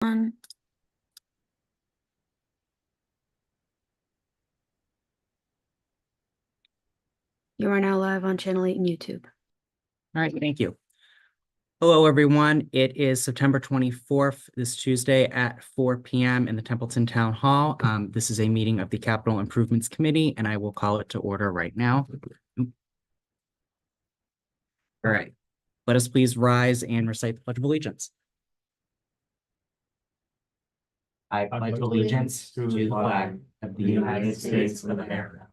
On. You are now live on Channel 8 and YouTube. All right, thank you. Hello, everyone. It is September 24th, this Tuesday at 4 p.m. in the Templeton Town Hall. This is a meeting of the Capital Improvements Committee, and I will call it to order right now. All right, let us please rise and recite the Pledge of Allegiance. I pledge allegiance to the flag of the United States of America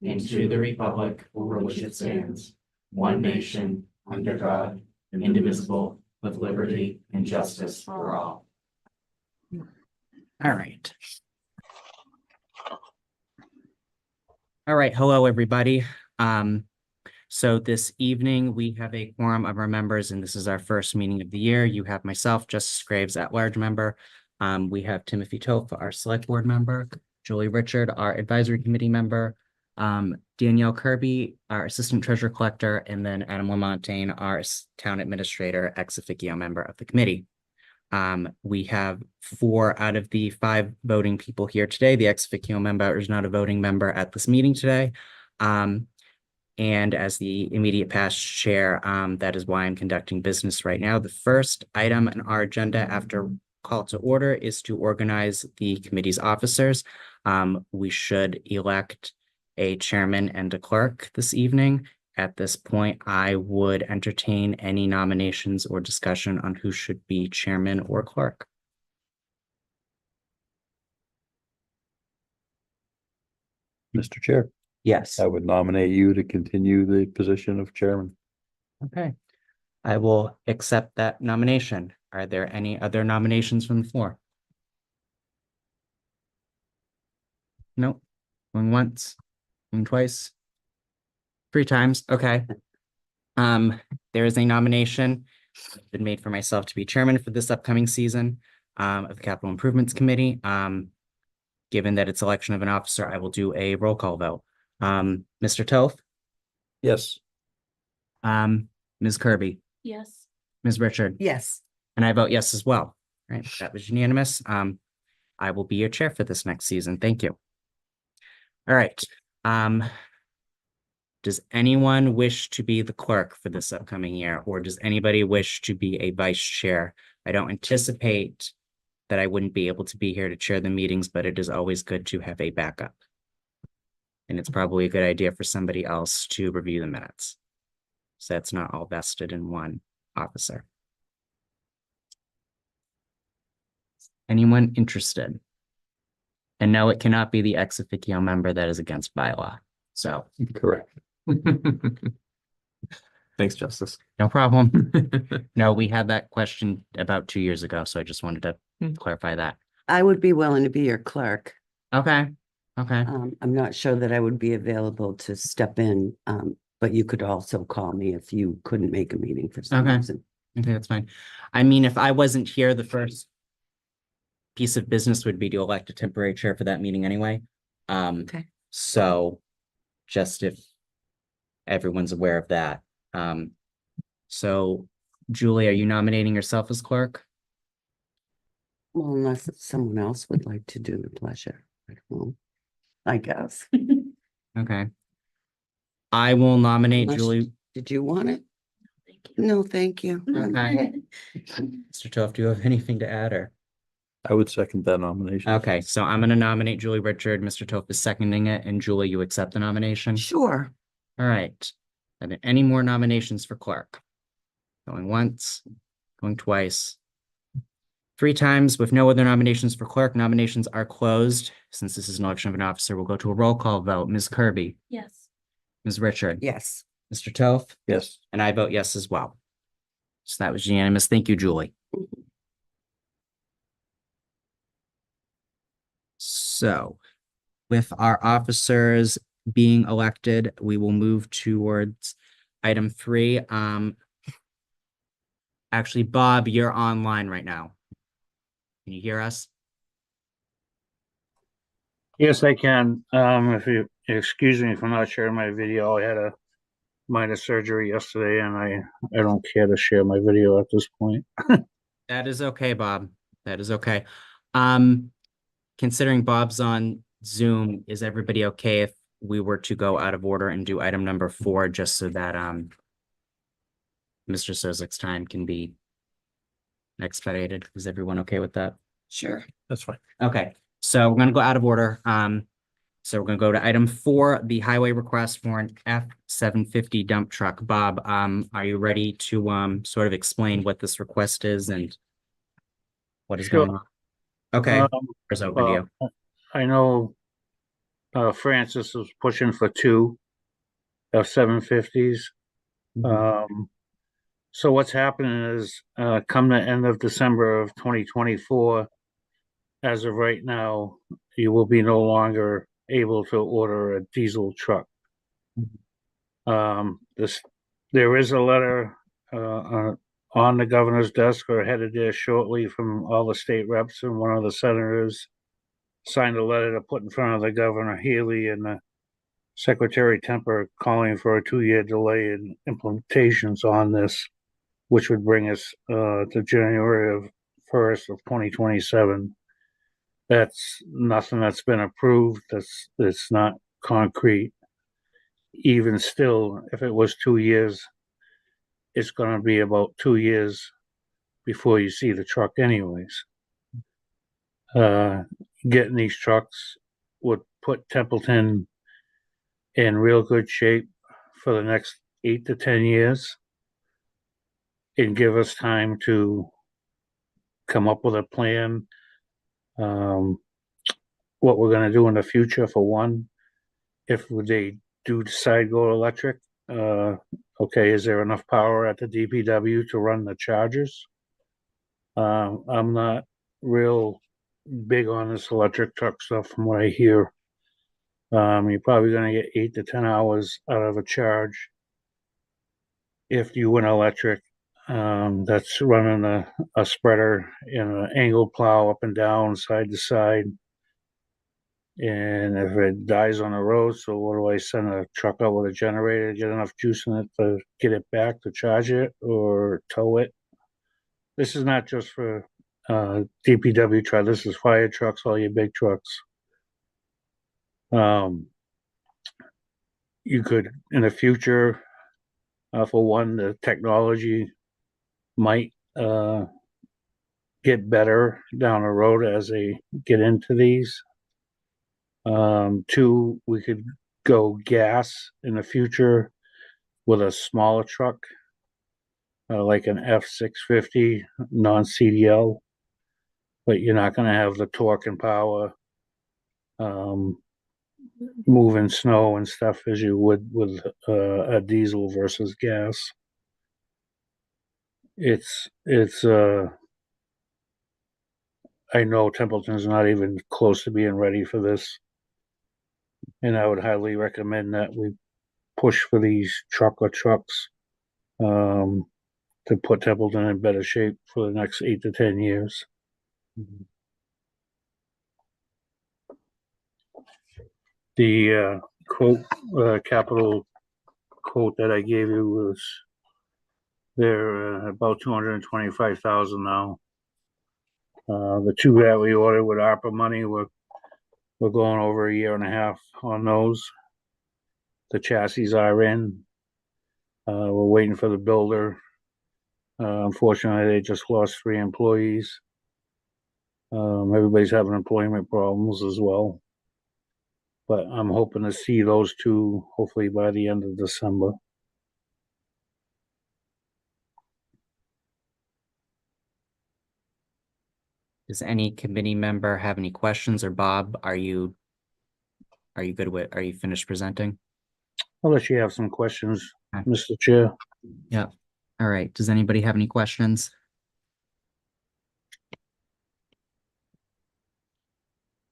and to the republic for which it stands, one nation, under God, indivisible, with liberty and justice for all. All right. All right. Hello, everybody. So this evening we have a quorum of our members, and this is our first meeting of the year. You have myself, Justice Graves, at-large member. We have Timothy Toth, our select board member, Julie Richard, our advisory committee member, Danielle Kirby, our assistant treasurer collector, and then Adam Lamontagne, our town administrator, ex officio member of the committee. We have 4 out of the 5 voting people here today. The ex officio member is not a voting member at this meeting today. And as the immediate past chair, that is why I'm conducting business right now. The first item on our agenda after call to order is to organize the committee's officers. We should elect a chairman and a clerk this evening. At this point, I would entertain any nominations or discussion on who should be chairman or clerk. Mr. Chair. Yes. I would nominate you to continue the position of chairman. Okay. I will accept that nomination. Are there any other nominations from the floor? Nope. Going once, going twice, 3 times. Okay. There is a nomination been made for myself to be chairman for this upcoming season of the Capital Improvements Committee. Given that it's election of an officer, I will do a roll call vote. Mr. Toth? Yes. Ms. Kirby? Yes. Ms. Richard? Yes. And I vote yes as well. Right, that was unanimous. I will be your chair for this next season. Thank you. All right. Does anyone wish to be the clerk for this upcoming year, or does anybody wish to be a vice chair? I don't anticipate that I wouldn't be able to be here to chair the meetings, but it is always good to have a backup. And it's probably a good idea for somebody else to review the minutes, so that's not all vested in one officer. Anyone interested? And no, it cannot be the ex officio member that is against bylaw. So. Correct. Thanks, Justice. No problem. No, we had that question about 2 years ago, so I just wanted to clarify that. I would be willing to be your clerk. Okay. Okay. I'm not sure that I would be available to step in, but you could also call me if you couldn't make a meeting for some Okay. reason. Okay, that's fine. I mean, if I wasn't here, the first piece of business would be to elect a temporary chair for that meeting anyway. Okay. So just if everyone's aware of that. So Julie, are you nominating yourself as clerk? Well, unless someone else would like to do the pleasure. I don't know. I guess. Okay. I will nominate Unless- Julie. Did you want it? Thank you. No, thank you. Okay. Mr. Toth, do you have anything to add, or? I would second that nomination. Okay, so I'm going to nominate Julie Richard. Mr. Toth is seconding it, and Julie, you accept the nomination? Sure. All right. Are there any more nominations for clerk? Going once, going twice, 3 times. With no other nominations for clerk, nominations are closed. Since this is an election of an officer, we'll go to a roll call vote. Ms. Kirby? Yes. Ms. Richard? Yes. Mr. Toth? Yes. And I vote yes as well. So that was unanimous. Thank you, Julie. So with our officers being elected, we will move towards item 3. Actually, Bob, you're online right now. Can you hear us? Yes, I can. If you excuse me if I'm not sharing my video, I had a minor surgery yesterday and I don't care to share my video at this point. That is okay, Bob. That is okay. Considering Bob's on Zoom, is everybody okay if we were to go out of order and do item number 4, just so that Mr. Sozik's time can be expedited? Is everyone okay with that? Sure. That's fine. Okay, so we're gonna go out of order. So we're gonna go to item 4, the highway request for an F-750 dump truck. Bob, are you ready to sort of explain what this request is and what is going on? Okay, there's over to you. I know Francis was pushing for 2 F-750s. So what's happening is, come the end of December of 2024, as of right now, you will be no longer able to order a diesel truck. There is a letter on the governor's desk or headed there shortly from all the state reps, and one of the senators signed a letter to put in front of the governor Healy and the Secretary Temper, calling for a 2-year delay in implementations on this, which would bring us to January 1st of 2027. That's nothing that's been approved. It's not concrete. Even still, if it was 2 years, it's going to be about 2 years before you see the truck anyways. Getting these trucks would put Templeton in real good shape for the next 8 to 10 years and give us time to come up with a plan, what we're going to do in the future. For one, if they do decide go electric, okay, is there enough power at the DPW to run the chargers? I'm not real big on this electric truck stuff from what I hear. You're probably going to get 8 to 10 hours out of a charge if you went electric. That's running a spreader and an angled plow up and down, side to side. And if it dies on the road, so what do I send a truck out with a generator to get enough juice in it to get it back to charge it or tow it? This is not just for DPW truck. This is fire trucks, all your big trucks. You could, in the future, for one, the technology might get better down the road as they get into these. 2, we could go gas in the future with a smaller truck, like an F-650 non-CDL, but you're not going to have the torque and power moving snow and stuff as you would with a diesel versus gas. I know Templeton's not even close to being ready for this, and I would highly recommend that we push for these trucker trucks to put Templeton in better shape for the next 8 to 10 years. The quote, capital quote that I gave you was, they're about 225,000 now. The 2 that we ordered with ARPA money, we're going over a year and a half on those. The chassis are in. We're waiting for the builder. Unfortunately, they just lost 3 employees. Everybody's having employment problems as well. But I'm hoping to see those 2 hopefully by the end of December. Does any committee member have any questions? Or Bob, are you good with, are you finished presenting? Unless you have some questions, Okay. Mr. Chair. Yeah. All right. Does anybody have any questions?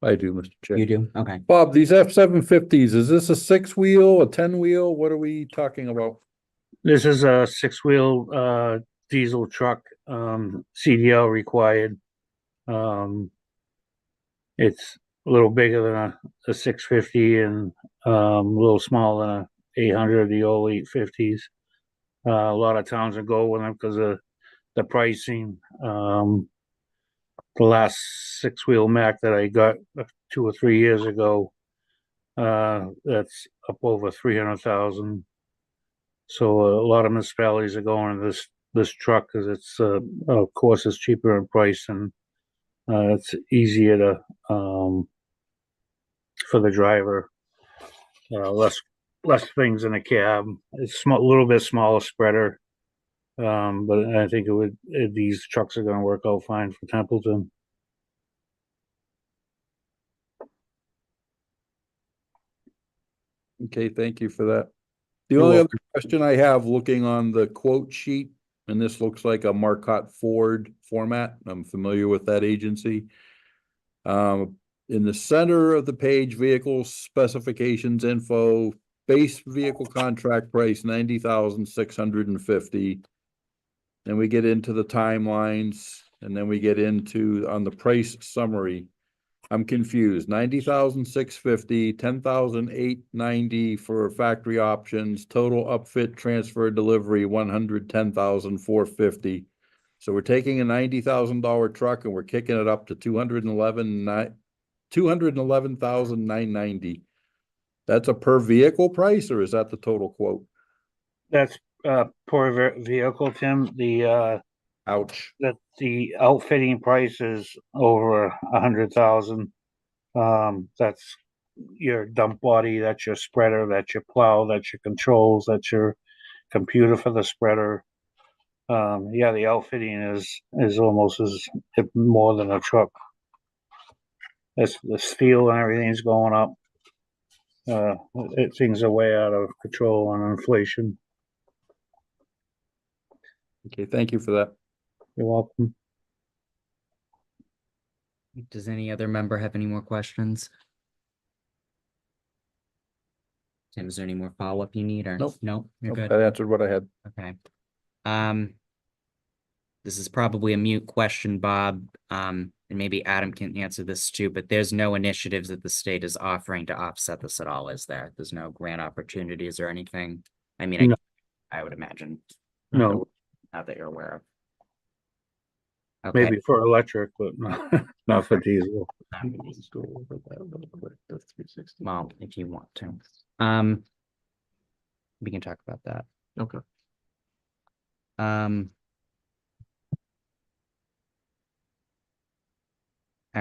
I do, Mr. Chair. You do? Okay. Bob, these F-750s, is this a 6-wheel, a 10-wheel? What are we talking about? This is a 6-wheel diesel truck, CDL required. It's a little bigger than a 650 and a little smaller than a 800, the old 850s. A lot of towns will go with them because of the pricing. the last six-wheel Mack that I got 2 or 3 years ago, that's up over 300,000. So a lot of municipalities are going to this truck because it's of course it's cheaper in price and it's easier to for the driver. Less things in a cab. It's a little bit smaller spreader, but I think these trucks are going to work out fine for Templeton. Okay, thank you for that. The You're only other welcome. question I have, looking on the quote sheet, and this looks like a Marcotte Ford format. I'm familiar with that agency. In the center of the page, vehicle specifications info, base vehicle contract price, 90,650. Then we get into the timelines, and then we get into on the price summary. I'm confused. 90,650, 10,890 for factory options, total upfit, transfer, delivery, 110,450. So we're taking a $90,000 truck and we're kicking it up to 211,990. That's a per vehicle price, or is that the total quote? That's per vehicle, Tim. Ouch. The outfitting price is over 100,000. That's your dump body, that's your spreader, that's your plow, that's your controls, that's your computer for the spreader. Yeah, the outfitting is almost as if more than a truck. That's the steel and everything's going up. Things are way out of control on inflation. Okay, thank you for that. You're welcome. Does any other member have any more questions? Tim, is there any more follow-up you need or? Nope. No, you're Nope, good. that answered what I had. Okay. This is probably a mute question, Bob. And maybe Adam can answer this too, but there's no initiatives that the state is offering to offset this at all, is there? There's no grant opportunities or anything? I mean, No. I would imagine. No, Not that you're aware of. Okay. maybe for electric, but not for diesel. Well, if you want to. We can talk about that. Okay. All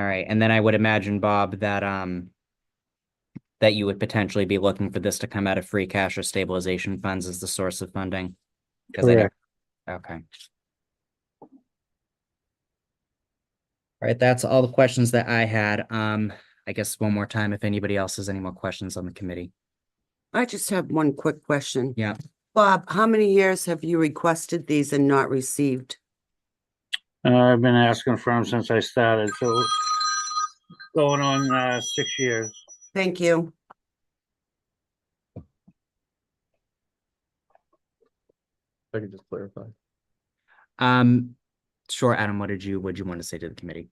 right, and then I would imagine, Bob, that that you would potentially be looking for this to come out of free cash or stabilization funds as the source of funding. 'Cause I know- Correct. Okay. All right, that's all the questions that I had. I guess one more time, if anybody else has any more questions on the committee. I just have one quick question. Yeah. Bob, how many years have you requested these and not received? I've been asking for them since I started, so going on 6 years. Thank you. I can just clarify. Sure, Adam, what would you want to say to the committee?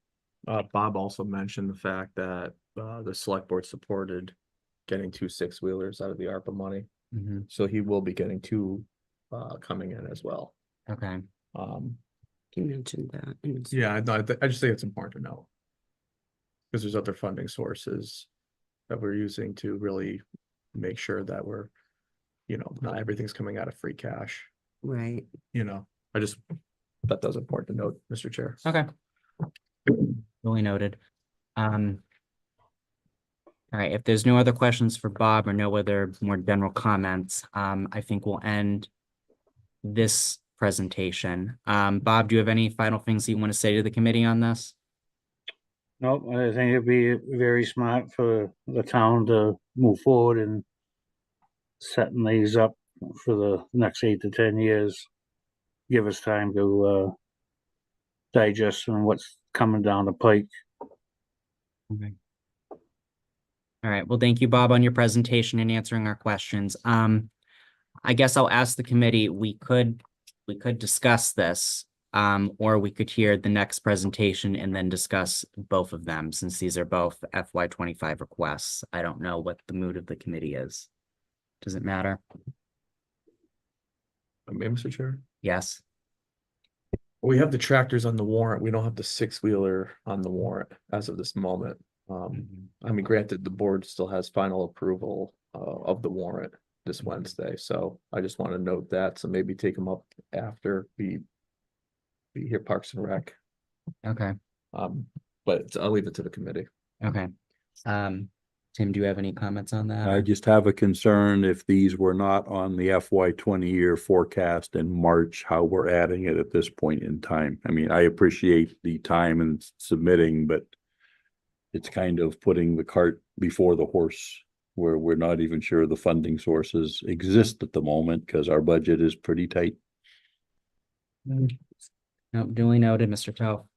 Bob also mentioned the fact that the select board supported getting 2 6-wheelers out of the ARPA money. Mhm. So he will be getting 2 coming in as well. Okay. You mentioned that. Yeah, I just think it's important to know. Because there's other funding sources that we're using to really make sure that we're, not everything's coming out of free cash. Right. That does important to note, Mr. Chair. Okay. Really noted. All right, if there's no other questions for Bob or no other more general comments, I think we'll end this presentation. Bob, do you have any final things that you want to say to the committee on this? Nope, I think it'd be very smart for the town to move forward and setting these up for the next 8 to 10 years. Give us time to digest on what's coming down the pike. Okay. All right, well, thank you, Bob, on your presentation and answering our questions. I guess I'll ask the committee, we could discuss this, or we could hear the next presentation and then discuss both of them, since these are both FY25 requests. I don't know what the mood of the committee is. Does it matter? Mr. Chair? Yes. We have the tractors on the warrant. We don't have the 6-wheeler on the warrant as of this moment. I mean, granted, the board still has final approval of the warrant this Wednesday, so I just want to note that. So maybe take them up after we hear Parks and Rec. Okay, But I'll leave it to the committee. okay. Tim, do you have any comments on that? I just have a concern if these were not on the FY 20 year forecast in March, how we're adding it at this point in time. I mean, I appreciate the time and submitting, but it's kind of putting the cart before the horse, where we're not even sure the funding sources exist at the moment because our budget is pretty tight. No, duly noted, Mr. Toe.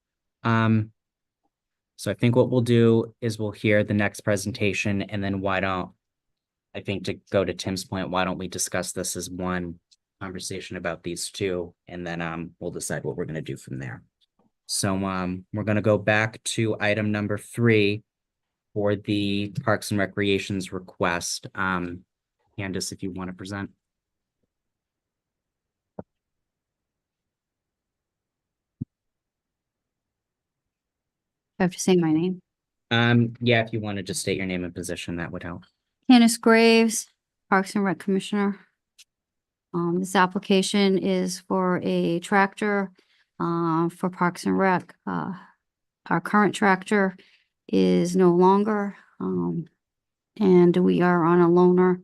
So I think what we'll do is we'll hear the next presentation, and then I think to go to Tim's point, why don't we discuss this as one conversation about these two, and then we'll decide what we're gonna do from there. So we're gonna go back to item number 3 for the Parks and Recreation's request. Candace, if you want to present. I have to say my name. Yeah, if you want to just state your name and position, that would help. Candace Graves, Parks and Rec Commissioner. This application is for a tractor, for Parks and Rec. Our current tractor is no longer, and we are on a loaner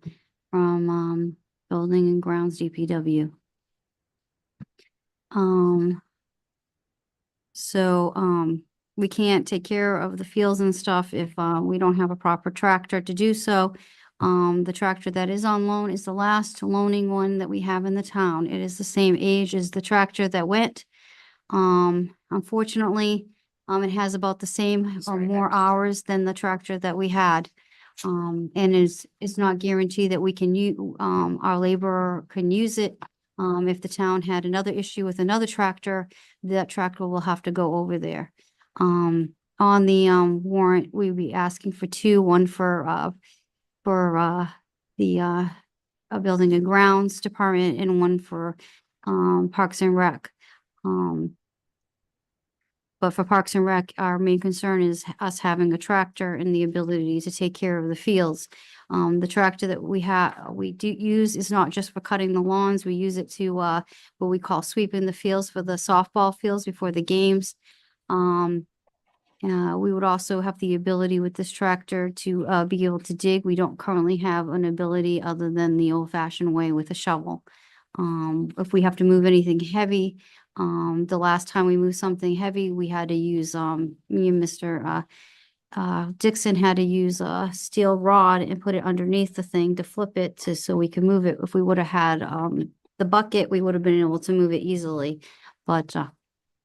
from, Building and Grounds DPW. We can't take care of the fields and stuff if we don't have a proper tractor to do so. The tractor that is on loan is the last loaning one that we have in the town. It is the same age as the tractor that went. Unfortunately, it has about the same or more hours than the tractor that we had. And it's not guaranteed that we can use, our laborer can use it. If the town had another issue with another tractor, that tractor will have to go over there. On the warrant, we'd be asking for 2, one for the Building and Grounds Department and one for Parks and Rec. But for Parks and Rec, our main concern is us having a tractor and the ability to take care of the fields. The tractor that we do use is not just for cutting the lawns. We use it to what we call sweeping the fields for the softball fields before the games. We would also have the ability with this tractor to be able to dig. We don't currently have an ability other than the old-fashioned way with a shovel. If we have to move anything heavy, the last time we moved something heavy, we had to use, me and Mr. Dixon had to use a steel rod and put it underneath the thing to flip it so we could move it. If we would have had the bucket, we would have been able to move it easily, but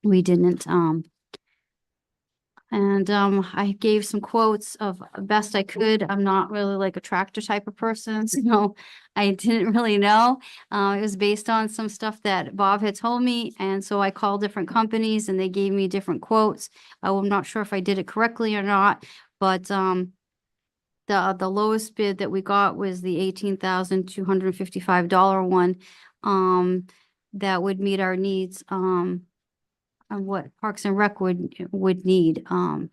we didn't. I gave some quotes of best I could. I'm not really like a tractor type of person, so I didn't really know. It was based on some stuff that Bob had told me, and so I called different companies and they gave me different quotes. I'm not sure if I did it correctly or not, but the lowest bid that we got was the $18,255 one. That would meet our needs. On what Parks and Rec would need. And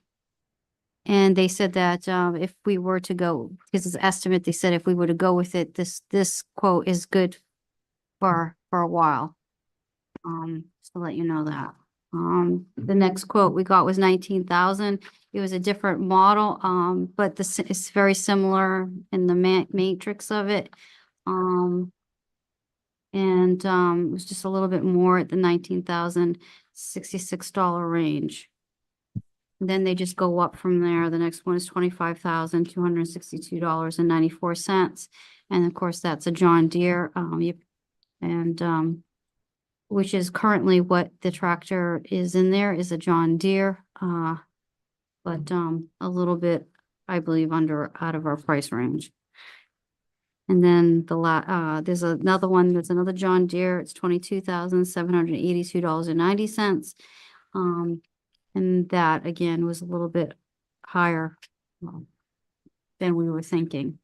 they said that if we were to go, because it's an estimate, they said if we were to go with it, this quote is good for a while. Just to let you know that. The next quote we got was 19,000. It was a different model, but it's very similar in the matrix of it. It was just a little bit more at the $19,066 range. Then they just go up from there. The next one is $25,262.94. And of course, that's a John Deere, which is currently what the tractor is in there is a John Deere, but a little bit, I believe, out of our price range. And then there's another one, there's another John Deere, it's $22,782.90. And that again was a little bit higher than we were thinking.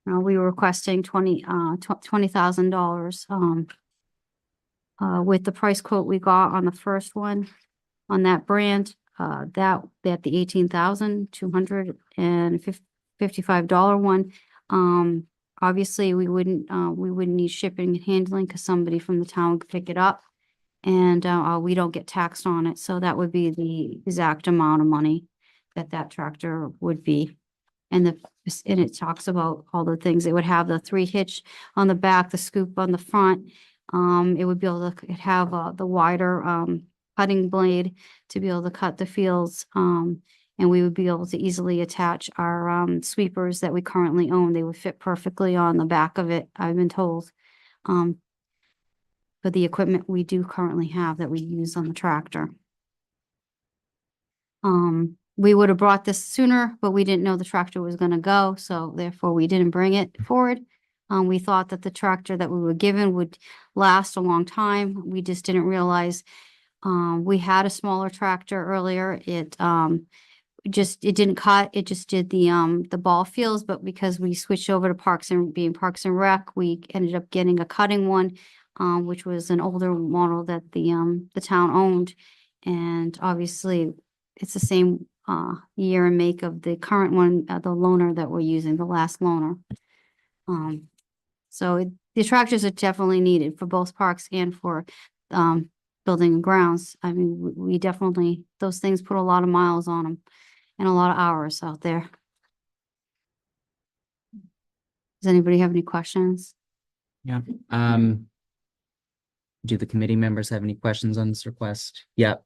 We were requesting $20,000 with the price quote we got on the first one, on that brand, that the $18,255 one, obviously we wouldn't need shipping and handling because somebody from the town could pick it up. And, we don't get taxed on it, so that would be the exact amount of money that tractor would be. And it talks about all the things. It would have the 3 hitch on the back, the scoop on the front. It would be able to have, the wider, cutting blade to be able to cut the fields. And we would be able to easily attach our, sweepers that we currently own. They would fit perfectly on the back of it, I've been told. For the equipment we do currently have that we use on the tractor. We would have brought this sooner, but we didn't know the tractor was gonna go, so therefore we didn't bring it forward. We thought that the tractor that we were given would last a long time. We just didn't realize, we had a smaller tractor earlier. It didn't cut, it just did the ball fields, but because we switched over to Parks and Rec, we ended up getting a cutting one, which was an older model that the town owned. And obviously, it's the same year and make of the current one, the loaner that we're using, the last loaner. The tractors are definitely needed for both parks and for building and grounds. I mean, we definitely, those things put a lot of miles on them and a lot of hours out there. Does anybody have any questions? Yeah. Do the committee members have any questions on this request? Yep.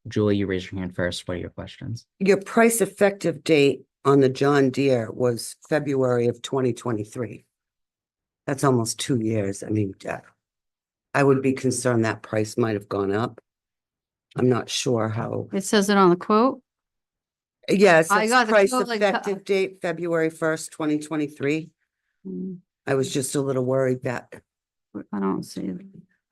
Julie, you raised your hand first. What are your questions? Your price effective date on the John Deere was February of 2023. That's almost 2 years. I mean, I would be concerned that price might have gone up. I'm not sure how. It says it on the quote. Yes, I got the price quote, like, effective date, February 1st, 2023. Mm, I was just a little worried that, I don't see it.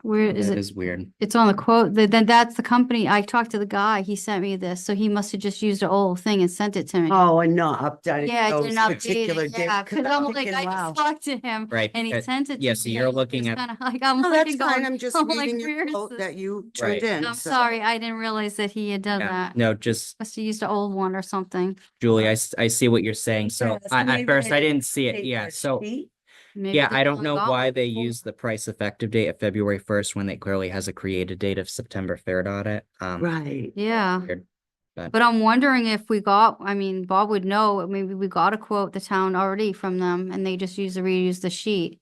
Where is That it? is weird. It's on the quote. Then that's the company. I talked to the guy. He sent me this, so he must have just used an old thing and sent it to me. oh, and not updated Yeah, I those didn't update particular it. dates. Yeah, 'Cause because I'm I'm like, thinking, I wow. just talked to him Right. and he sent it to me. yeah, so you're looking at- Kind of like, I'm Oh, that's looking fine. going, I'm just I'm like, reading where your is quote this? that you Right. turned in. I'm so- sorry, I didn't realize that he had done Yeah. that. No, just Must have used an old one or something. Julie, I see what you're saying. So Yes, at maybe first I I didn't see it. Take Yeah. that So sheet. Maybe yeah, the I don't town know got why one they before. use the price effective date of February 1st when it clearly has a created date of September 3rd on it. Right. Yeah. Weird, But I'm wondering if we got, I mean, Bob would know, maybe we got a quote the town already from them and they just reuse the sheet.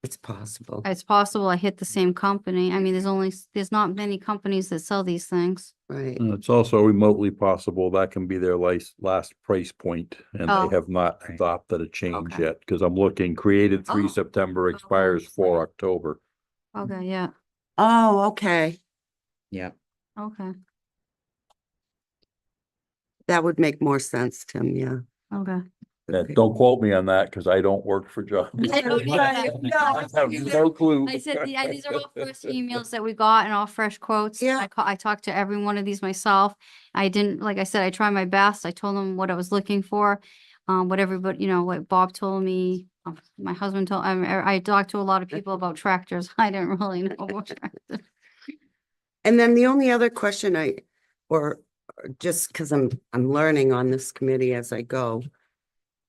It's possible. It's possible I hit the same company. I mean, there's not many companies that sell these things. Right. And it's also remotely possible that can be their last price point, and Oh. they have not Right. adopted a change Okay. yet, because I'm looking, created 3 Oh. September, expires 4 October. Okay, yeah, Oh, okay. Yeah. okay, That would make more sense, Tim. Yeah. okay. Yeah, Okay. don't quote me on that, because I don't work for John. I don't either. I have no clue. I said, yeah, these are all fresh emails that we got and all fresh quotes. Yeah. I talked to every one of these myself. I didn't, like I said, I tried my best. I told them what I was looking for. What everybody, what Bob told me, my husband told, I talked to a lot of people about tractors. I didn't really know what tractors. And then the only other question or just because I'm learning on this committee as I go.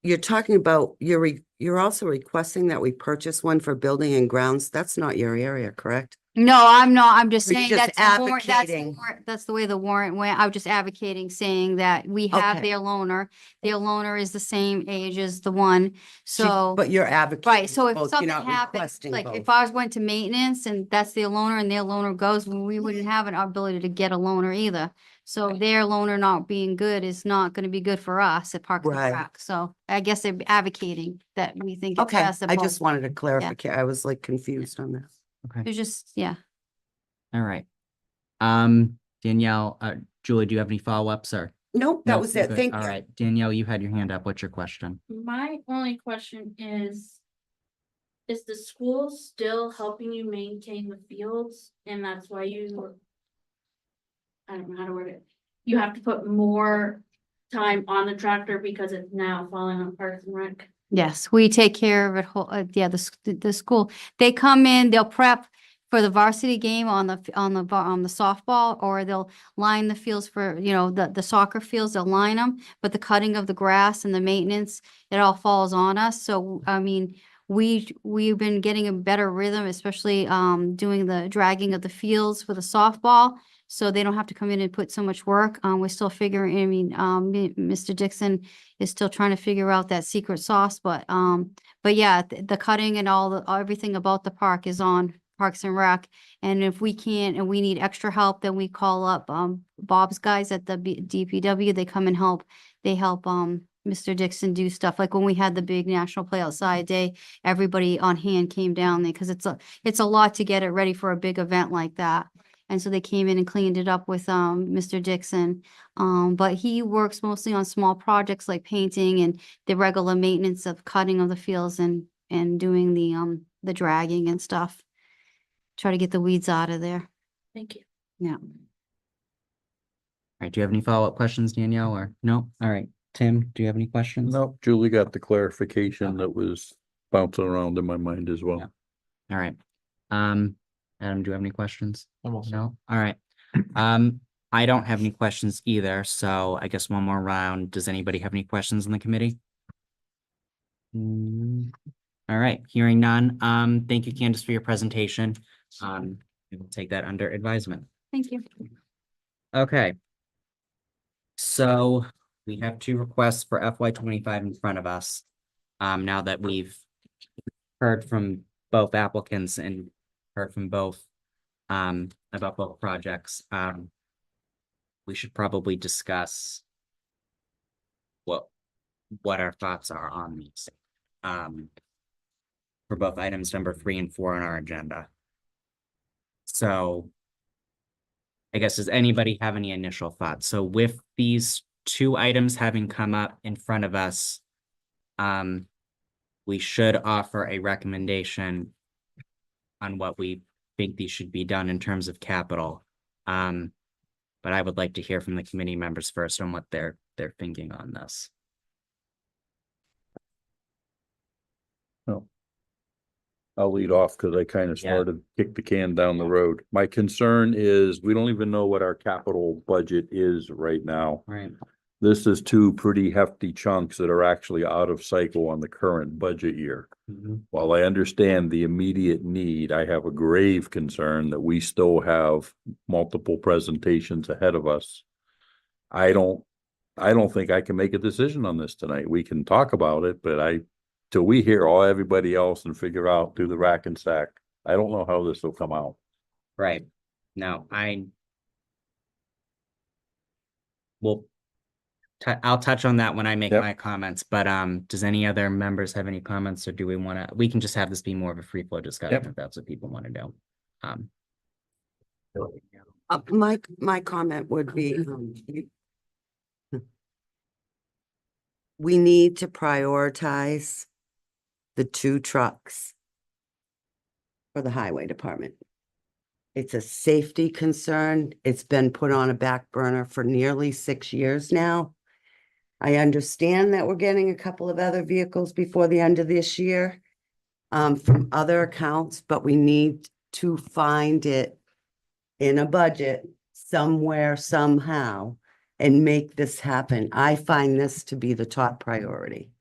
You're talking about, you're also requesting that we purchase one for building and grounds. That's not your area, correct? No, I'm not. I'm just Or you're saying just that's the warrant, advocating. that's the way the warrant went. I was just advocating, saying that we have Okay. their loaner. Their loaner is the same age as the one, so. But you're advocating. Right, so if both, you're something not happens, requesting like both. if ours went to maintenance and that's their loaner and their loaner goes, well, we wouldn't have an ability to get a loaner either. So their loaner not being good is not gonna be good for us at Parks and Right. Rec. So I guess they're advocating that we think it's Okay, best. at I both. just wanted to clarify. I was like confused on this. Okay. It's just, yeah. All right. Danielle, Julie, do you have any follow-ups or? Nope, that No, was you're it. good. Thank All you. right, Danielle, you had your hand up. What's your question? My only question is the school still helping you maintain the fields? And that's why I don't know how to word it. You have to put more time on the tractor because it's now falling on Parks and Rec. Yes, we take care of it whole, yeah, the school, they come in, they'll prep for the varsity game on the, on the softball, or they'll line the fields for, you know, the soccer fields, they'll line them, but the cutting of the grass and the maintenance, it all falls on us. So, I mean, we've been getting a better rhythm, especially, doing the dragging of the fields for the softball. So they don't have to come in and put so much work. We're still figuring, I mean, Mr. Dixon is still trying to figure out that secret sauce, but yeah, the cutting and everything about the park is on Parks and Rec. And if we can't, and we need extra help, then we call up, Bob's guys at the DPW. They come and help. They help, Mr. Dixon do stuff. Like when we had the big National Play Outside Day, everybody on hand came down there because it's a lot to get it ready for a big event like that. And so they came in and cleaned it up with, Mr. Dixon. But he works mostly on small projects like painting and the regular maintenance of cutting of the fields and doing the dragging and stuff. Try to get the weeds out of there. Thank you. Yeah. All right, do you have any follow-up questions, Danielle, or no? All right, Tim, do you have any questions? Nope, Julie got the clarification that was bouncing around in my mind as well. Yeah. All right. Adam, do you have any questions? I'm all set. No? All right. I don't have any questions either, so I guess one more round. Does anybody have any questions in the committee? All right, hearing none. Thank you, Candace, for your presentation. We will take that under advisement. Thank you. Okay. So we have 2 requests for FY 25 in front of us. Now that we've heard from both applicants and heard from both, about both projects, we should probably discuss what our thoughts are on these, for both items number 3 and 4 on our agenda. So I guess, does anybody have any initial thoughts? So with these 2 items having come up in front of us, we should offer a recommendation on what we think these should be done in terms of capital. But I would like to hear from the committee members first on what they're thinking on this. I'll lead off because I kind of Yeah. started, kick the can down the road. My concern is we don't even know what our capital budget is right now. Right. This is 2 pretty hefty chunks that are actually out of cycle on the current budget year. While I understand the immediate need, I have a grave concern that we still have multiple presentations ahead of us. I don't think I can make a decision on this tonight. We can talk about it, but till we hear everybody else and figure out, do the rack and stack, I don't know how this will come out. Right. No, I'll touch on that when I make Yep. my comments, but does any other members have any comments, or do we can just have this be more of a free flow discussion Yep. if that's what people want to do. My comment would be, we need to prioritize the 2 trucks for the highway department. It's a safety concern. It's been put on a back burner for nearly 6 years now. I understand that we're getting a couple of other vehicles before the end of this year, from other accounts, but we need to find it in a budget somewhere, somehow, and make this happen. I find this to be the top priority.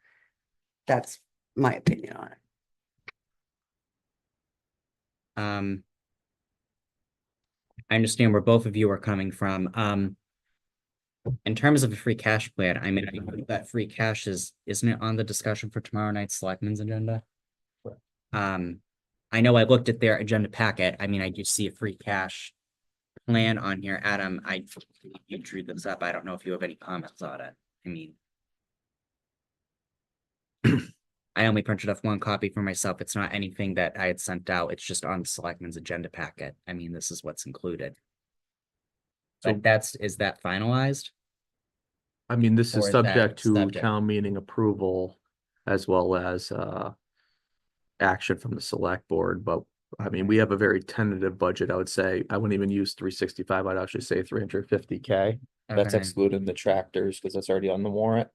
That's my opinion on it. I understand where both of you are coming from. In terms of a free cash plan, I mean, I think that free cash isn't it on the discussion for tomorrow night's selectmen's agenda? I know I looked at their agenda packet. I mean, I do see a free cash plan on here. Adam, you drew this up. I don't know if you have any comments on it. I mean, I only printed off 1 copy for myself. It's not anything that I had sent out. It's just on the selectmen's agenda packet. I mean, this is what's included. But is that finalized? I mean, this Or is is that subject to subject? town meeting approval as well as action from the select board, but I mean, we have a very tentative budget. I would say I wouldn't even use 365. I'd actually say 350K. That's Okay. excluding the tractors because that's already on the warrant.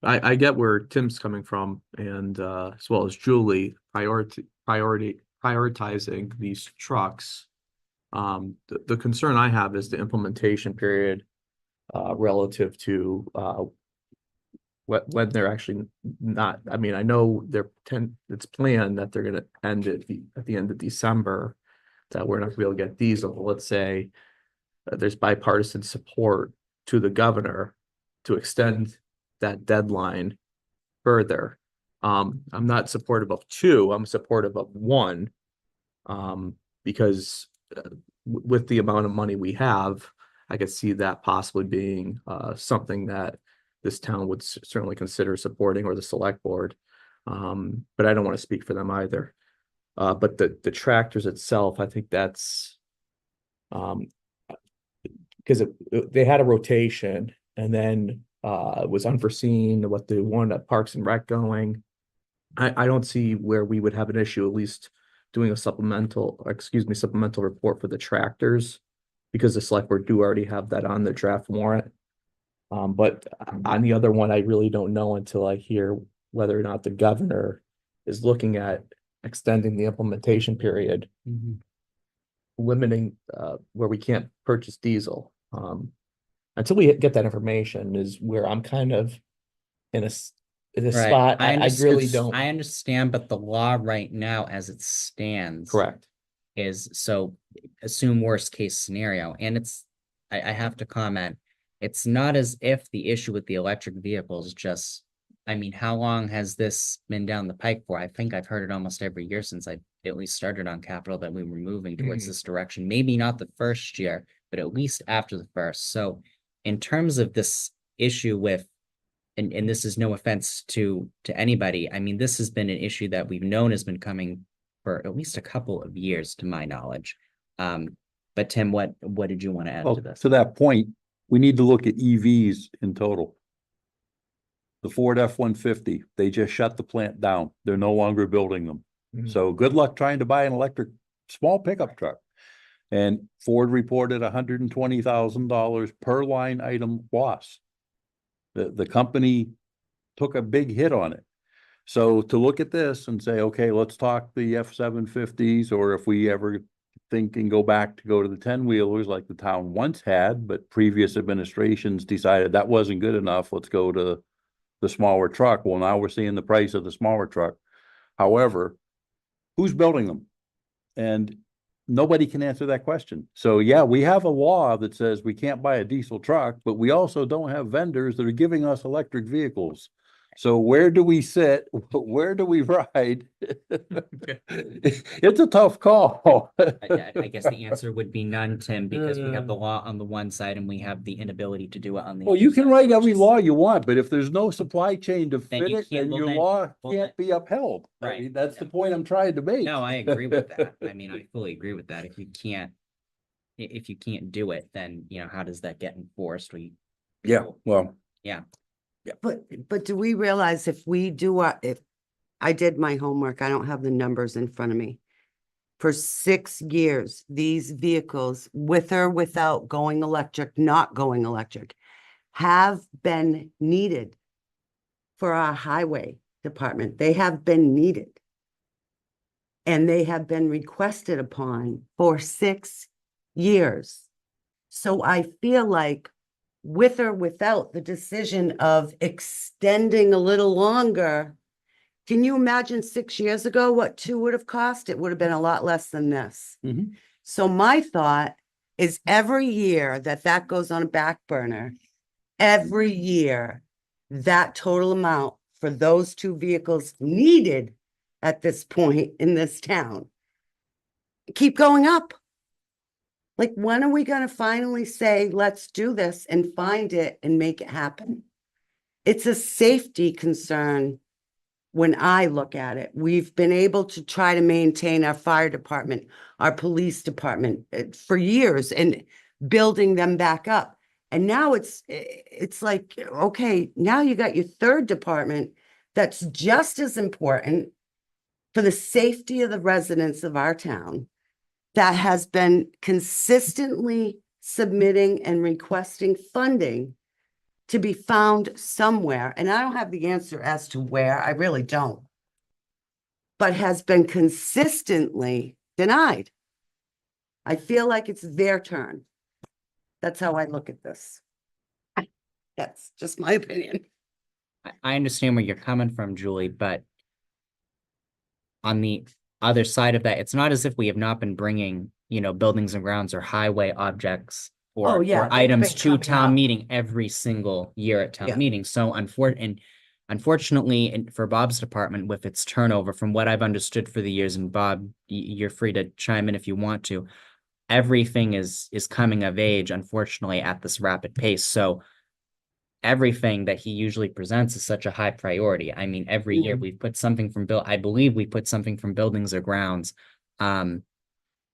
I get where Tim's coming from and as well as Julie prioritizing these trucks. The concern I have is the implementation period relative to when they're actually not, I mean, I know it's planned that they're gonna end at the end of December, that we're not gonna be able to get diesel. Let's say there's bipartisan support to the governor to extend that deadline further. I'm not supportive of two, I'm supportive of one. Because with the amount of money we have, I could see that possibly being something that this town would certainly consider supporting, or the select board. But I don't want to speak for them either. But the tractors itself, I think that's because they had a rotation, and then it was unforeseen what the one at Parks and Rec going. I don't see where we would have an issue, at least doing a supplemental report for the tractors, because the select board do already have that on the draft warrant. But on the other one, I really don't know until I hear whether or not the governor is looking at extending the implementation period, limiting where we can't purchase diesel. Until we get that information is where I'm kind of in a Right. spot. I really understand- don't. I understand, but the law right now, as it stands. Correct. Is, so assume worst case scenario, and I have to comment, it's not as if the issue with the electric vehicles just, I mean, how long has this been down the pike for? I think I've heard it almost every year since I at least started on Capitol that we were moving towards this direction. Maybe not the first year, but at least after the first. So in terms of this issue with, and this is no offense to anybody, I mean, this has been an issue that we've known has been coming for at least a couple of years, to my knowledge. But Tim, what did you want to add Well, to this? to that point, we need to look at EVs in total. The Ford F-150, they just shut the plant down. They're no longer building them. So good luck trying to buy an electric small pickup truck. And Ford reported $120,000 per line item loss. The company took a big hit on it. So to look at this and say, okay, let's talk the F-750s, or if we ever think and go back to go to the 10-wheelers like the town once had, but previous administrations decided that wasn't good enough, let's go to the smaller truck. Well, now we're seeing the price of the smaller truck. However, who's building them? And nobody can answer that question. So yeah, we have a law that says we can't buy a diesel truck, but we also don't have vendors that are giving us electric vehicles. So where do we sit? Where do we ride? It's a tough call. I guess the answer would be none, Tim, because we have the law on the one side and we have the inability to do it on the. Well, other you can side, write which every is- law you want, but if there's no supply chain to Then fit you it, can't- then well, your then- law well, can't be upheld. I Right. mean, that's the point I'm trying to make. No, I agree with that. I mean, I fully agree with that. If you can't do it, then, how does that get enforced? Yeah, well. Yeah. But do we realize if we do if I did my homework, I don't have the numbers in front of me. For 6 years, these vehicles, with or without going electric, not going electric, have been needed for our highway department. They have been needed. And they have been requested upon for 6 years. So I feel like with or without the decision of extending a little longer, can you imagine 6 years ago what 2 would have cost? It would have been a lot less than this. Mhm. So my thought is every year that goes on a back burner, every year, that total amount for those 2 vehicles needed at this point in this town keep going up. Like, when are we gonna finally say, let's do this and find it and make it happen? It's a safety concern when I look at it. We've been able to try to maintain our fire department, our police department for years and building them back up. And now it's like, okay, now you got your 3rd department that's just as important for the safety of the residents of our town, that has been consistently submitting and requesting funding to be found somewhere, and I don't have the answer as to where, I really don't, but has been consistently denied. I feel like it's their turn. That's how I look at this. That's just my opinion. I understand where you're coming from, Julie, but on the other side of that, it's not as if we have not been bringing, buildings and grounds or highway objects Oh, or, yeah, or they've items been to coming town up. meeting every single year at Yeah. town meeting. So unfortunately, for Bob's department with its turnover, from what I've understood for the years, and Bob, you're free to chime in if you want to, everything is coming of age, unfortunately, at this rapid pace. So everything that he usually presents is such a high priority. I mean, every year Mhm. we've put something from I believe we put something from buildings or grounds,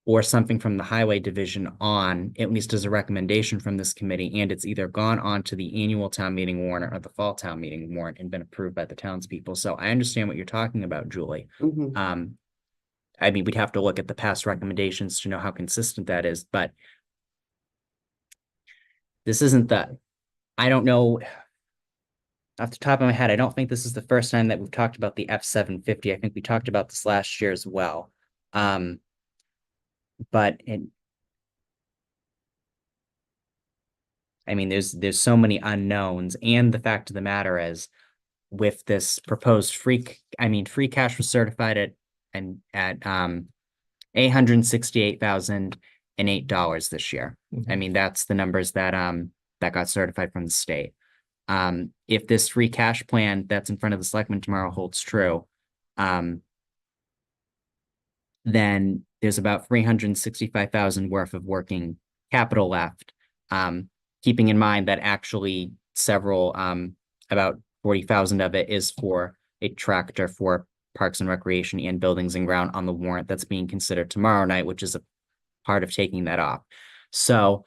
or something from the highway division on, at least as a recommendation from this committee, and it's either gone on to the annual town meeting warrant or the fall town meeting warrant and been approved by the townspeople. So I understand what you're talking about, Julie. Mhm. I mean, we'd have to look at the past recommendations to know how consistent that is, but this isn't I don't know. Off the top of my head, I don't think this is the first time that we've talked about the F-750. I think we talked about this last year as well. But I mean, there's so many unknowns, and the fact of the matter is, with this proposed free cash was certified at $868,008 this year. I mean, that's the numbers that got certified from the state. If this free cash plan that's in front of the selectmen tomorrow holds true, then there's about 365,000 worth of working capital left. Keeping in mind that actually about 40,000 of it is for a tractor for Parks and Recreation and Buildings and Ground on the warrant that's being considered tomorrow night, which is a part of taking that off. So,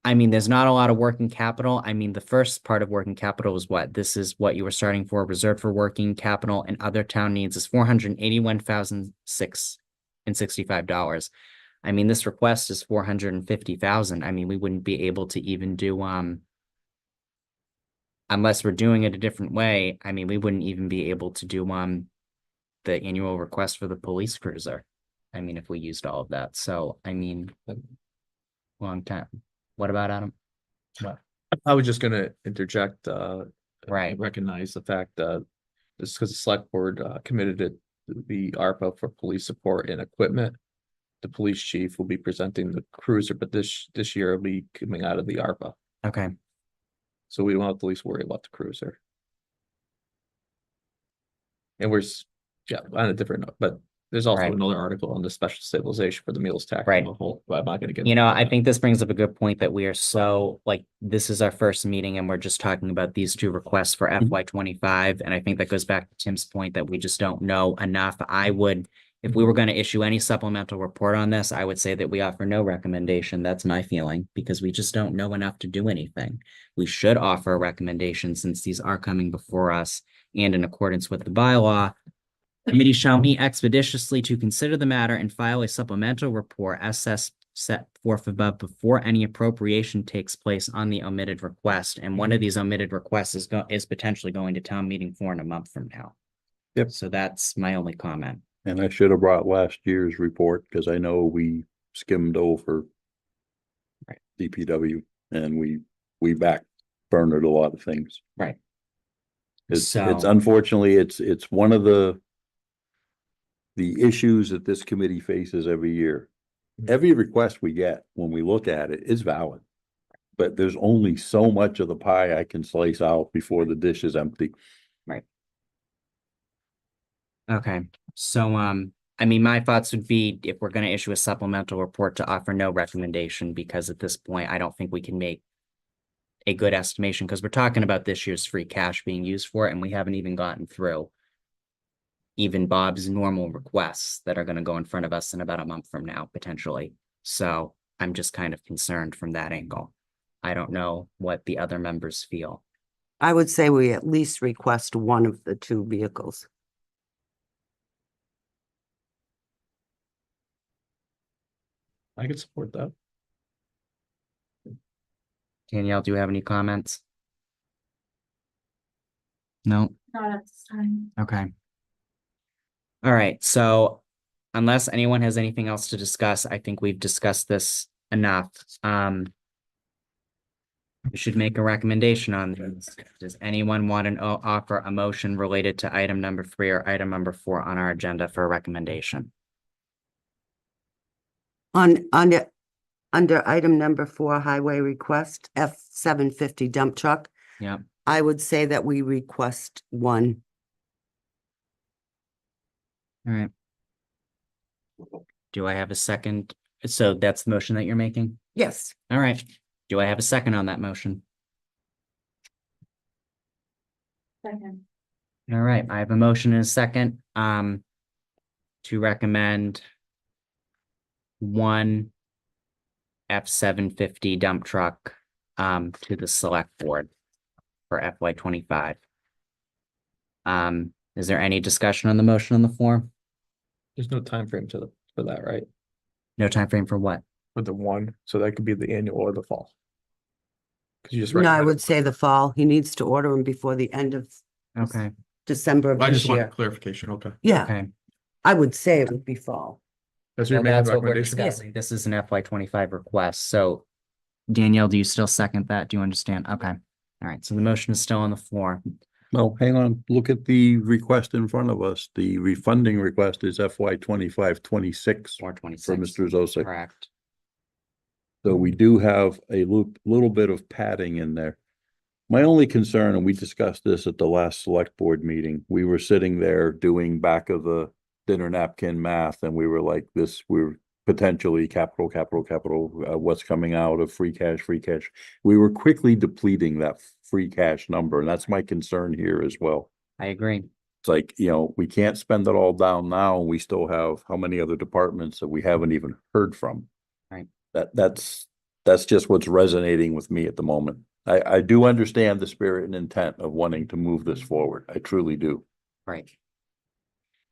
I mean, there's not a lot of working capital. I mean, the first part of working capital is what? This is what you were starting for. Reserved for working capital and other town needs is $481,665. I mean, this request is 450,000. I mean, we wouldn't be able to even do, unless we're doing it a different way. I mean, we wouldn't even be able to do, the annual request for the police cruiser. I mean, if we used all of that. So, I mean, long time. What about Adam? What? I was just gonna interject, Right. recognize the fact that this because the select board committed it to the ARPA for police support and equipment. The police chief will be presenting the cruiser, but this year will be coming out of the ARPA, Okay. so we don't have to at least worry about the cruiser. And yeah, on a different note, but there's also Right. another article on the special stabilization for the meals tax. Right. But I'm not gonna get. I think this brings up a good point that we are this is our first meeting and we're just talking about these two requests for FY25. And I think that goes back to Tim's point that we just don't know enough. If we were going to issue any supplemental report on this, I would say that we offer no recommendation. That's my feeling, because we just don't know enough to do anything. We should offer a recommendation since these are coming before us, and in accordance with the bylaw, committee shall meet expeditiously to consider the matter and file a supplemental report as set forth above before any appropriation takes place on the omitted request. And one of these omitted requests is potentially going to town meeting in a month from now. Yep. So that's my only comment. And I should have brought last year's report because I know we skimmed over Right. DPW and we back burnered a lot of things. Right. It's unfortunately, it's one of the issues that this committee faces every year. Every request we get, when we look at it, is valid. But there's only so much of the pie I can slice out before the dish is empty. Right. Okay. So, I mean, my thoughts would be if we're going to issue a supplemental report to offer no recommendation, because at this point, I don't think we can make a good estimation because we're talking about this year's free cash being used for it, and we haven't even gotten through even Bob's normal requests that are going to go in front of us in about a month from now, potentially. So I'm just kind of concerned from that angle. I don't know what the other members feel. I would say we at least request one of the two vehicles. I can support that. Danielle, do you have any comments? No? Not at this time. Okay. All right, so unless anyone has anything else to discuss, I think we've discussed this enough. We should make a recommendation on this. Does anyone want to offer a motion related to item number 3 or item number 4 on our agenda for a recommendation? Under item number 4, highway request, F-750 dump truck, Yep. I would say that we request 1. All right. Do I have a second? So that's the motion that you're making? Yes. All right. Do I have a second on that motion? Second. All right, I have a motion and a second, to recommend 1 F-750 dump truck, to the select board for FY 25. Is there any discussion on the motion on the floor? There's no time frame for that, right? No time frame for what? With the 1, so that could be the annual or the fall. Cause you just. No, I recommended would say the fall. He needs to order them before the end of Okay, December of I this just want year. clarification, okay. Yeah, okay. I would say it would be fall. That's your Well, main that's what we're recommendation. discussing. This is an FY 25 request, so Danielle, do you still second that? Do you understand? Okay. All right, so the motion is still on the floor. Well, hang on, look at the request in front of us. The refunding request is FY 25-26 Or for 26. Mr. Zosik. Correct. So we do have a little bit of padding in there. My only concern, and we discussed this at the last select board meeting, we were sitting there doing back of the dinner napkin math, and we were like this, we're potentially capital, what's coming out of free cash. We were quickly depleting that free cash number, and that's my concern here as well. I agree. It's like, we can't spend it all down now, and we still have how many other departments that we haven't even heard from? Right. That's just what's resonating with me at the moment. I do understand the spirit and intent of wanting to move this forward. I truly do. Right.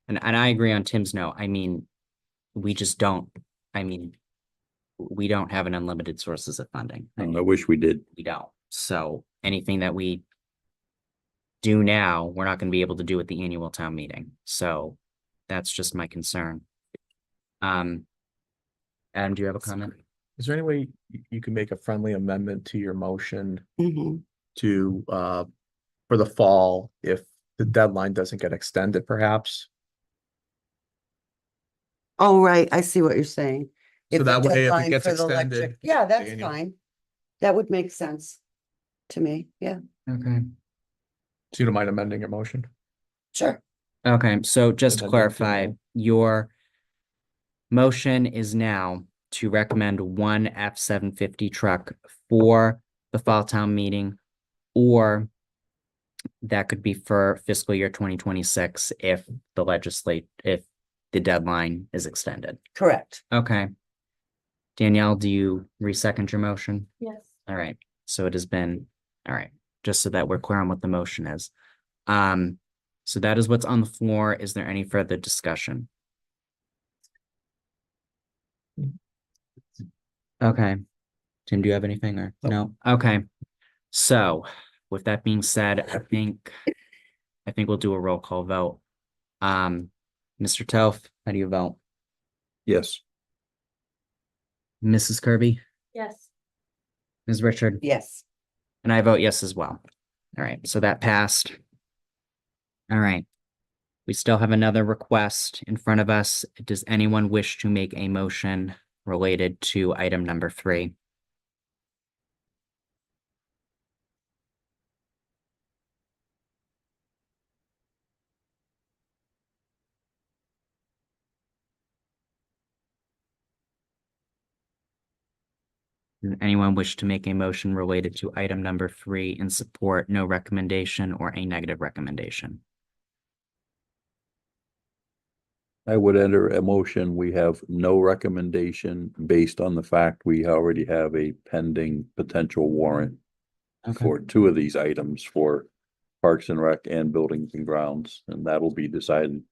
And I agree on Tim's note. I mean, we just don't, we don't have an unlimited sources of funding. I wish we did. We don't. So anything that we do now, we're not going to be able to do at the annual town meeting. So that's just my concern. Adam, do you have a comment? Is there any way you can make a friendly amendment to your motion Mhm. to, for the fall, if the deadline doesn't get extended perhaps? Oh, right, I see what you're saying. So the that way, if it deadline gets for the electric- extended, Yeah, that's annual- fine. That would make sense to me, yeah, Okay. So you don't mind amending your motion? sure. Okay, so just to And then clarify, Danielle. your motion is now to recommend 1 F-750 truck for the fall town meeting, or that could be for fiscal year 2026 if if the deadline is extended. Correct. Okay. Danielle, do you re-second your motion? Yes. All right, so it has been, all right, just so that we're clear on what the motion is. So that is what's on the floor. Is there any further discussion? Okay. Tim, do you have anything or no? Okay. So with that being said, I think we'll do a roll call vote. Mr. Toth, how do you vote? Yes. Mrs. Kirby, Yes. Ms. Richard? Yes. And I vote yes as well. All right, so that passed. All right. We still have another request in front of us. Does anyone wish to make a motion related to item number 3? Does anyone wish to make a motion related to item number 3 in support, no recommendation, or a negative recommendation? I would enter a motion. We have no recommendation based on the fact we already have a pending potential warrant Okay. for 2 of these items for Parks and Rec and Buildings and Grounds, and that'll be decided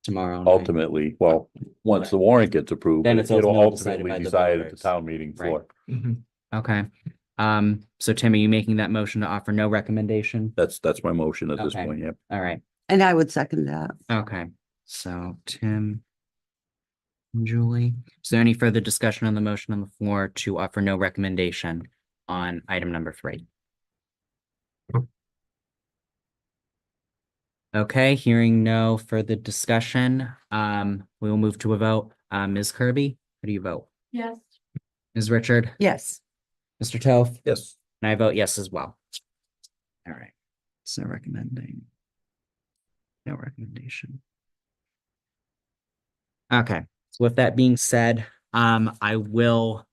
Tomorrow night. ultimately, well, once the warrant gets approved, Then it's it'll ultimately decided ultimately by the decided at the voters. town meeting Right. floor. Okay. So Tim, are you making that motion to offer no recommendation? That's my motion at this Okay. point, yep. All right, And I would second that. okay, so Tim. and Julie, is there any further discussion on the motion on the floor to offer no recommendation on item number 3? Okay, hearing no further discussion, we will move to a vote. Ms. Kirby, how do you vote? Yes. Ms. Richard, Yes. Mr. Toth? Yes. And I vote yes as well. All right, so recommending. No recommendation. Okay, so with that being said, we will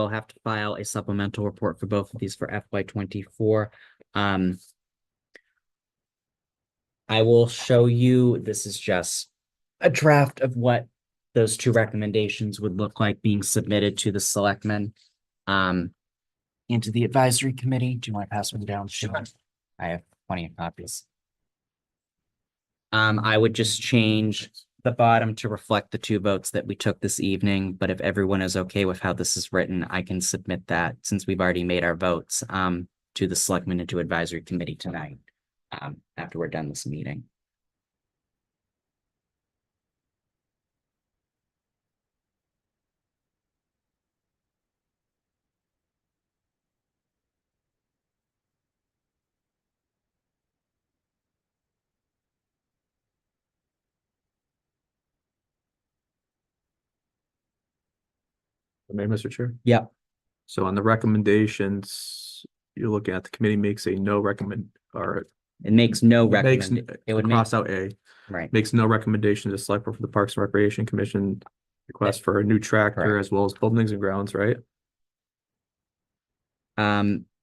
have to file a supplemental report for both of these for FY24. I will show you, this is just a draft of what those 2 recommendations would look like being submitted to the selectmen. And to the advisory committee. Do you want to pass them down? Sure. I have plenty of copies. I would just change the bottom to reflect the 2 votes that we took this evening, but if everyone is okay with how this is written, I can submit that since we've already made our votes, to the selectmen and to advisory committee tonight, after we're done this meeting. May, Mr. Chair. Yep. So on the recommendations, you're looking at the committee makes a no recommend, or It makes no makes, recommend, it would make, cross out A, right, makes no recommendation to select board for the Parks and Recreation Commission request for a new tractor Correct. as well as buildings and grounds, right?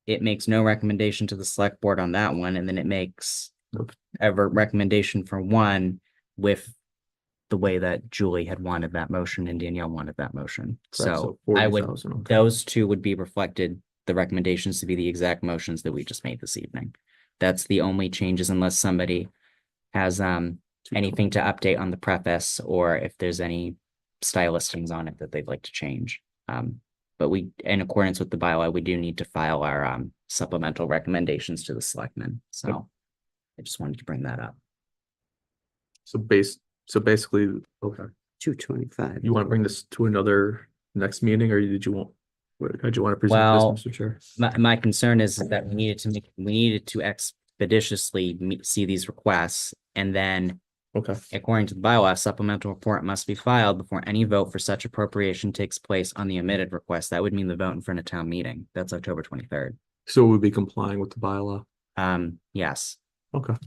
it makes no recommendation to the select board on that one, and then it makes Nope. a recommendation for one with the way that Julie had wanted that motion and Danielle wanted that motion. Correct, So I would, 40,000, okay. those 2 would be reflected, the recommendations to be the exact motions that we just made this evening. That's the only changes unless somebody has anything to update on the preface or if there's any style listings on it that they'd like to change. But we, in accordance with the bylaw, we do need to file our supplemental recommendations to the selectmen. So I just wanted to bring that up. So basically, okay, 225. you want to bring this to another next meeting, or did you want, how'd you want to present Well, this, Mr. Chair? My concern is that we needed to expeditiously see these requests, and then Okay, according to the bylaw, supplemental report must be filed before any vote for such appropriation takes place on the omitted request. That would mean the vote in front of town meeting. That's October 23rd. so we'll be complying with the bylaw. Yes, Okay, if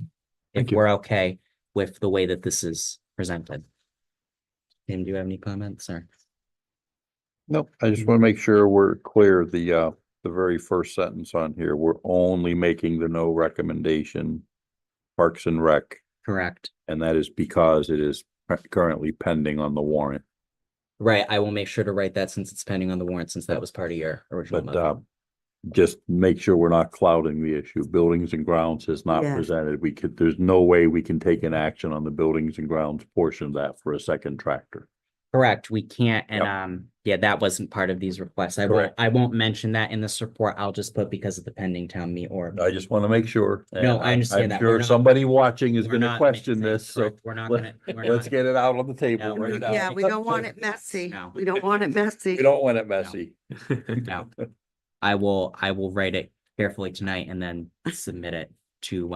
Thank you. we're okay with the way that this is presented. Tim, do you have any comments or? Nope, I just want to make sure we're clear, the very first sentence on here, we're only making the no recommendation Parks and Rec, Correct. and that is because it is currently pending on the warrant. Right, I will make sure to write that since it's pending on the warrant, since that was part of your original But motion. just make sure we're not clouding the issue. Buildings and Grounds is not Yeah. presented. There's no way we can take an action on the Buildings and Grounds portion of that for a second tractor. Correct, we can't, Yep. and yeah, that wasn't part of these requests. Correct. I won't mention that in this report. I'll just put because of the pending town meet or. I just want to make sure. No, I understand I'm that. We're sure not- somebody watching is We're gonna not question mixing, this, so correct, we're not let- gonna, let's get it out on the table. No, we're right not. now. Yeah, we don't want it messy. No. We don't want it messy. We don't want it messy. No. I will write it carefully tonight and then submit it to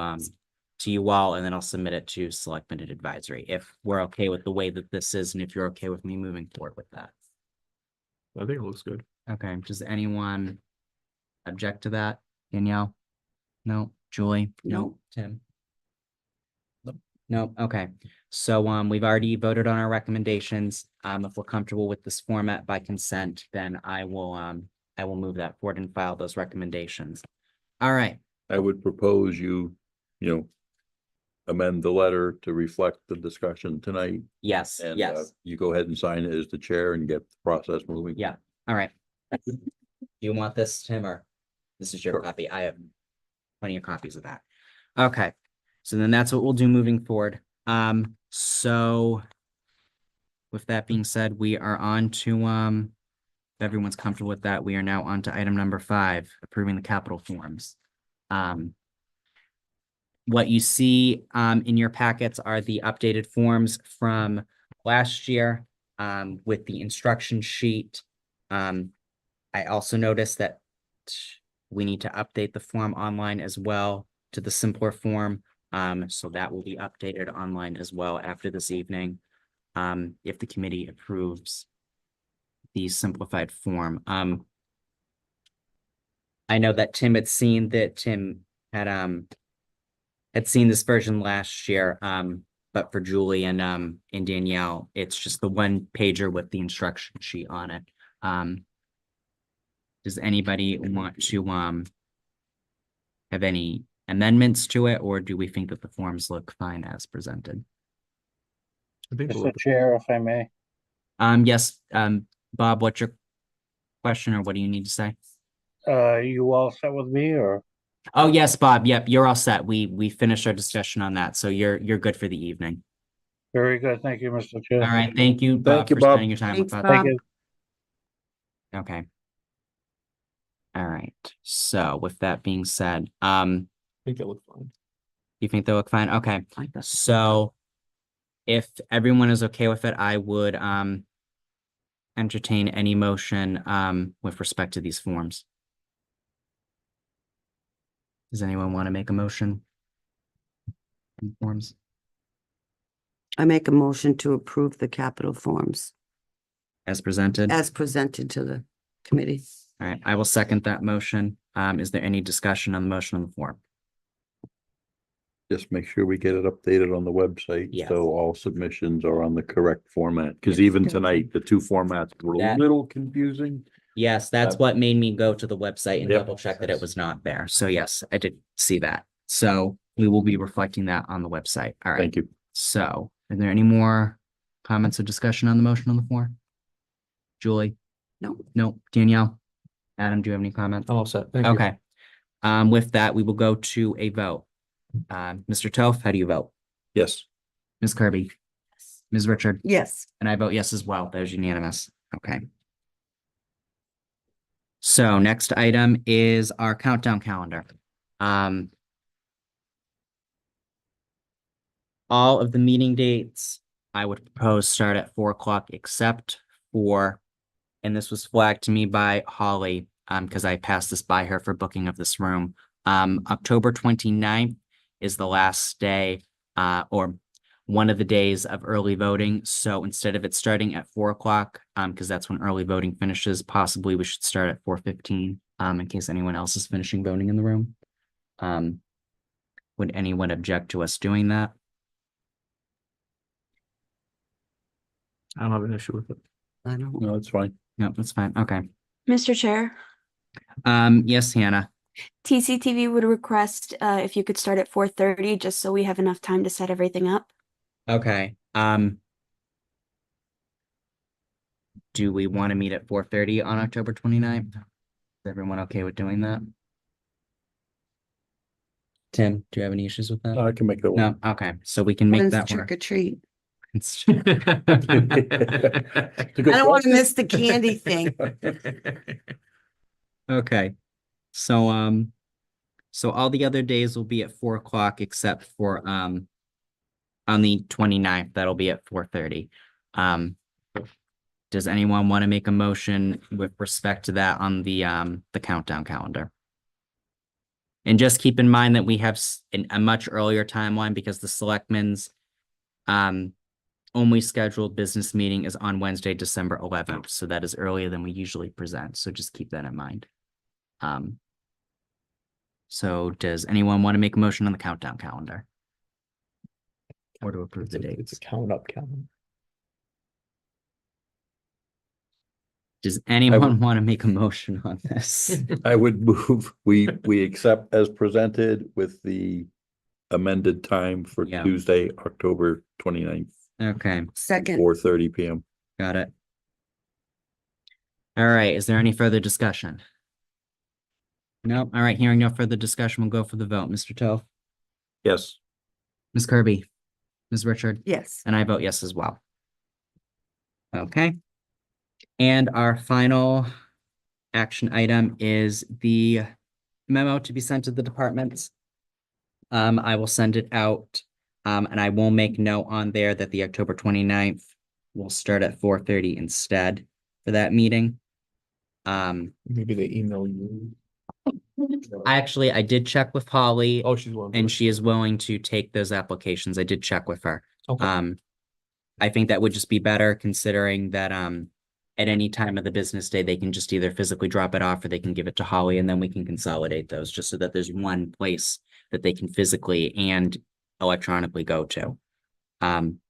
you all, and then I'll submit it to Selectmen and Advisory if we're okay with the way that this is, and if you're okay with me moving forward with that. I think it looks good. Okay, does anyone object to that? Danielle? No, Julie? No. Tim? Nope. No, okay. So we've already voted on our recommendations. If we're comfortable with this format by consent, then I will move that forward and file those recommendations. All right, I would propose you amend the letter to reflect the discussion tonight. yes, And yes, you go ahead and sign it as the chair and get the process moving. yeah, all right. You want this, Tim, or this is your Sure. copy? I have plenty of copies of that. Okay, so then that's what we'll do moving forward. So with that being said, we are on to everyone's comfortable with that, we are now on to item number 5, approving the capital forms. What you see in your packets are the updated forms from last year with the instruction sheet. I also noticed that we need to update the form online as well to the simpler form. So that will be updated online as well after this evening. If the committee approves the simplified form. I know that Tim had seen seen this version last year, but for Julie and Danielle, it's just the one pager with the instruction sheet on it. Does anybody want to have any amendments to it, or do we think that the forms look fine as presented? I think Mr. Chair, if I may. Yes, Bob, what's your question, or what do you need to say? You all set with me, or? Oh, yes, Bob. Yep, you're all set. We finished our discussion on that, so you're good for the evening. Very good. Thank you, Mr. Chair. All right, thank you, Bob, Thank you, for Bob. spending your time with Thanks, us. Thank Bob. you. Okay. All right, so with that being said, I think it looked fine. you think they look fine? Okay, so if everyone is okay with it, I would entertain any motion with respect to these forms. Does anyone want to make a motion? on Forms? I make a motion to approve the capital forms As presented? as presented to the committee. All right, I will second that motion. Is there any discussion on the motion on the floor? Just make sure we get it updated on the website, Yes. so all submissions are on the correct format, because Yes. even tonight, the two formats were a That- little confusing. Yes, that's what made me go to the website and Yep. double check that it was not there. So yes, I did see that. So we will be reflecting that on the website. All right. Thank you. So are there any more comments or discussion on the motion on the floor? Julie? No. No. Danielle? Adam, do you have any comments? I'm all set. Thank you. Okay. With that, we will go to a vote. Mr. Toth, how do you vote? Yes. Ms. Kirby? Ms. Richard? Yes, And I vote yes as well. That is unanimous. Okay. So next item is our countdown calendar. All of the meeting dates I would propose start at 4 o'clock except for, and this was flagged to me by Holly, because I passed this by her for booking of this room. October 29th is the last day, or one of the days of early voting. So instead of it starting at 4 o'clock, because that's when early voting finishes, possibly we should start at 4:15, in case anyone else is finishing voting in the room. Would anyone object to us doing that? I don't have an issue with it. I don't. No, that's fine. No, that's fine. Okay. Mr. Chair, Yes, Hannah. TCTV would request if you could start at 4:30, just so we have enough time to set everything up. Okay. Do we want to meet at 4:30 on October 29th? Is everyone okay with doing that? Tim, do you have any issues with that? I can make that No, one. okay, so we can make When's that trick work. or treat? It's- I don't want to miss the candy thing. Okay, so so all the other days will be at 4 o'clock except for on the 29th, that'll be at 4:30. Does anyone want to make a motion with respect to that on the countdown calendar? And just keep in mind that we have a much earlier timeline because the selectmen's only scheduled business meeting is on Wednesday, December 11th. So that is earlier than we usually present. So just keep that in mind. So does anyone want to make a motion on the countdown calendar? Or to approve the It's a dates? count up calendar. Does anyone want to make a motion on this? I would move, we accept as presented with the amended time for Yeah. Tuesday, October 29th, Okay, Second, 4:30 PM. got it. All right, is there any further discussion? No, all right, hearing no further discussion, we'll go for the vote. Mr. Toth, Yes. Ms. Kirby, Ms. Richard, yes. and I vote yes as well. Okay. And our final action item is the memo to be sent to the departments. I will send it out, and I will make note on there that the October 29th will start at 4:30 instead for that meeting. Maybe they email you. I did check with Holly. Oh, she's willing. to And do it. she is willing to take those applications. I did check with her. Okay. I think that would just be better considering that, at any time of the business day, they can just either physically drop it off or they can give it to Holly and then we can consolidate those just so that there's one place that they can physically and electronically go to.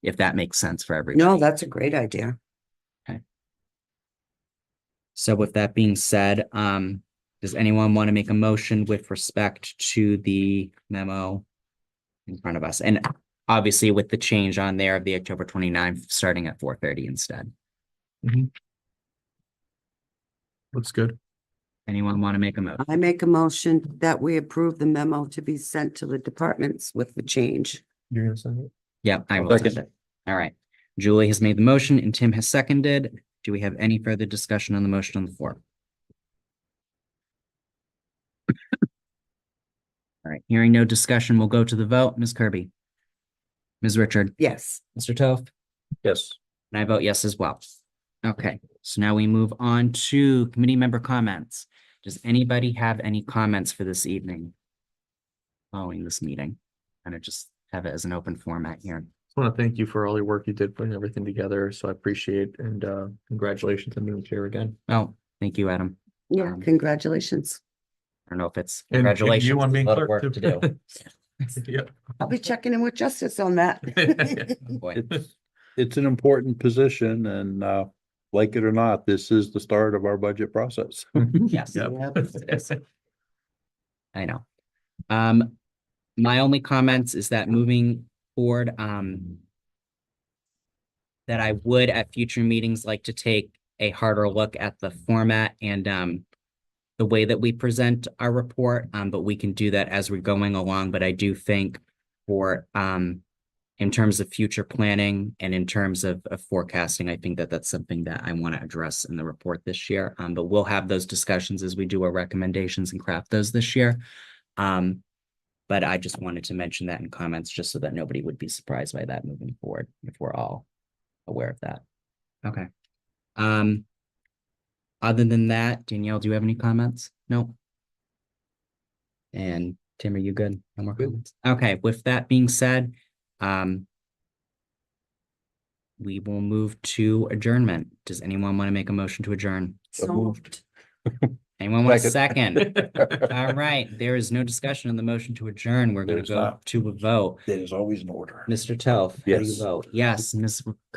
If that makes sense for everyone. No, that's a great idea. So with that being said, does anyone want to make a motion with respect to the memo in front of us? And obviously with the change on there of the October 29th, starting at 4:30 instead. Looks good. Anyone want to make a motion? I make a motion that we approve the memo to be sent to the departments with the change. You're gonna send it? Yeah, I will Second. send it. All right. Julie has made the motion and Tim has seconded. Do we have any further discussion on the motion on the floor? All right, hearing no discussion, we'll go to the vote. Ms. Kirby? Ms. Richard? Yes. Mr. Toth? Yes. And I vote yes as well. Okay, so now we move on to committee member comments. Does anybody have any comments for this evening? Following this meeting, kind of just have it as an open format here. Just want to thank you for all your work you did putting everything together. So I appreciate and congratulations on being chair again. Oh, thank you, Adam. Yeah, congratulations. I don't know if it's And congratulations. you on there's being a lot of clerk work too. to do. Yep. I'll be checking in with Justice on that. Oh, boy. It's an important position and, like it or not, this is the start of our budget process. Yes. Yep. it is. I know. My only comments is that moving forward, that I would at future meetings like to take a harder look at the format and the way that we present our report, but we can do that as we're going along. But I do think for in terms of future planning and in terms of forecasting, I think that that's something that I want to address in the report this year. But we'll have those discussions as we do our recommendations and craft those this year. But I just wanted to mention that in comments just so that nobody would be surprised by that moving forward, if we're all aware of that. Okay. Other than that, Danielle, do you have any comments? No. And Tim, are you good? No more comments? Okay, with that being said, we will move to adjournment. Does anyone want to make a motion to adjourn? So moved. Anyone want a second? All right, there is no discussion on the motion to adjourn. We're going There's to go not. to a vote. There's always an order. Mr. Telf, how do you Yes. vote? Yes, Ms.